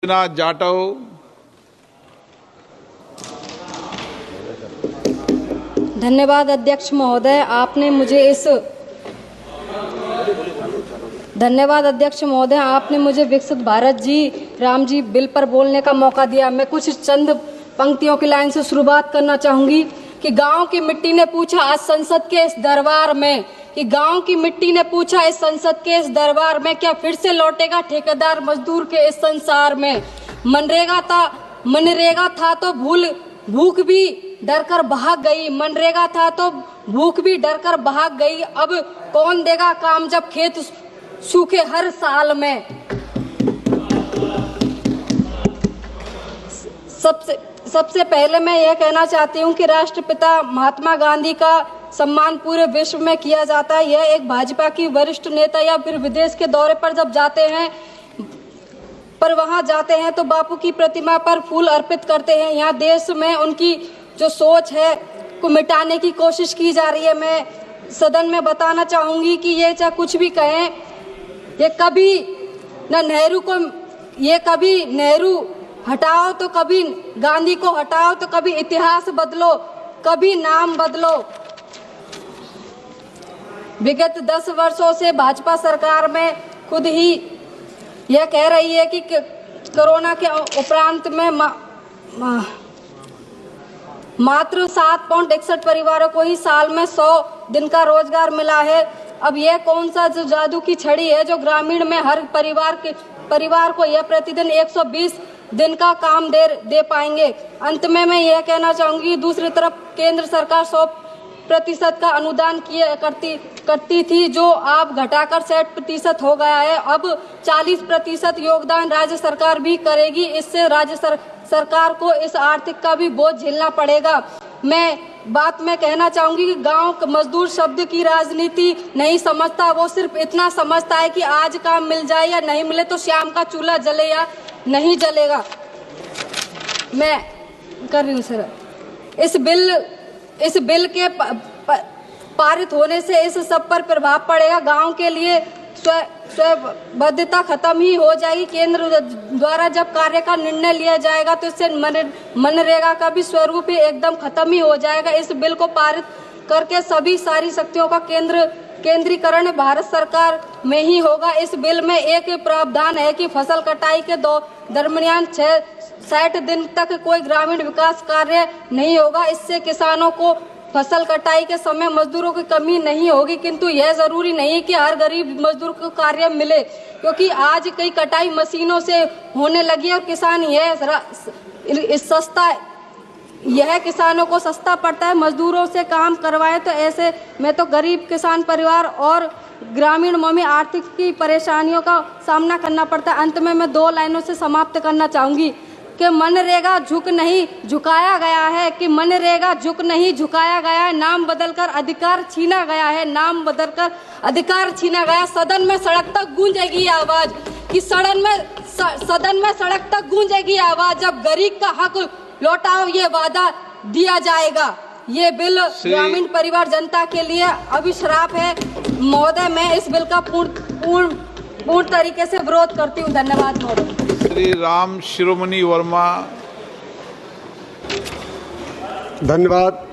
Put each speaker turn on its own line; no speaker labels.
जाटव।
धन्यवाद अध्यक्ष महोदय, आपने मुझे विकसित भारत जी राम जी बिल पर बोलने का मौका दिया। मैं कुछ चंद पंक्तियों की लाइन से शुरुआत करना चाहूंगी कि गांव की मिट्टी ने पूछा आज संसद के इस दरबार में, कि गांव की मिट्टी ने पूछा इस संसद के इस दरबार में, क्या फिर से लौटेगा ठेकेदार मजदूर के इस संसार में। मनरेगा था तो भूख भी डर कर भाग गई, मनरेगा था तो भूख भी डर कर भाग गई। अब कौन देगा काम जब खेत सूखे हर साल में। सबसे पहले मैं यह कहना चाहती हूँ कि राष्ट्रपिता महात्मा गांधी का सम्मान पूरे विश्व में किया जाता है। यह एक भाजपा की वरिष्ठ नेता या फिर विदेश के दौरे पर जब वहां जाते हैं तो बापू की प्रतिमा पर फूल अर्पित करते हैं। यहाँ देश में उनकी जो सोच है को मिटाने की कोशिश की जा रही है। मैं सदन में बताना चाहूंगी कि ये चाहे कुछ भी कहें, ये कभी नेहरू हटाओ तो कभी गांधी को हटाओ तो कभी इतिहास बदलो, कभी नाम बदलो। विगत 10 वर्षों से भाजपा सरकार में खुद ही यह कह रही है कि कोरोना के उपरांत में मात्र 7.61 परिवारों को ही साल में 100 दिन का रोजगार मिला है। अब यह कौन सा जो जादू की छड़ी है जो ग्रामीण में हर परिवार को यह प्रतिदिन 120 दिन का काम दे पाएंगे। अंत में मैं यह कहना चाहूंगी, दूसरी तरफ केंद्र सरकार 100% का अनुदान करती थी, जो अब घटाकर 60% हो गया है। अब 40% योगदान राज्य सरकार भी करेगी। इससे राज्य सरकार को इस आर्थिक का भी बोझ झेलना पड़ेगा। मैं कहना चाहूंगी कि गांव मजदूर शब्द की राजनीति नहीं समझता, वो सिर्फ इतना समझता है कि आज काम मिल जाए या नहीं मिले तो शाम का चूल्हा जले या नहीं जलेगा। मैं कर रही हूँ सर। इस बिल के पारित होने से इस सब पर प्रभाव पड़ेगा। गांव के लिए स्वयंबद्धता खत्म ही हो जाएगी। केंद्र द्वारा जब कार्य का निर्णय लिया जाएगा तो इससे मनरेगा का भी स्वरूप ही एकदम खत्म ही हो जाएगा। इस बिल को पारित करके सारी शक्तियों का केंद्रीकरण भारत सरकार में ही होगा। इस बिल में एक प्रावधान है कि फसल कटाई के दरमियान 60 दिन तक कोई ग्रामीण विकास कार्य नहीं होगा। इससे किसानों को फसल कटाई के समय मजदूरों की कमी नहीं होगी, किंतु यह जरूरी नहीं कि हर गरीब मजदूर को कार्य मिले, क्योंकि आज कई कटाई मशीनों से होने लगी और किसान यह किसानों को सस्ता पड़ता है। मजदूरों से काम करवाए तो ऐसे में तो गरीब किसान परिवार और ग्रामीणों में आर्थिक की परेशानियों का सामना करना पड़ता है। अंत में मैं 2 लाइनों से समाप्त करना चाहूंगी कि मनरेगा झुक नहीं झुकाया गया है, कि मनरेगा झुक नहीं झुकाया गया है, नाम बदलकर अधिकार छीना गया है, नाम बदलकर अधिकार छीना गया। सदन में सड़क तक गूंजेगी आवाज, कि सदन में सड़क तक गूंजेगी आवाज, जब गरीब का हक लौटाओ ये वादा दिया जाएगा। ये बिल ग्रामीण परिवार जनता के लिए अभिश्राप है। महोदय, मैं इस बिल का पूर्ण तरीके से विरोध करती हूँ। धन्यवाद महोदय।
श्री राम शिरोमणि वर्मा।
धन्यवाद।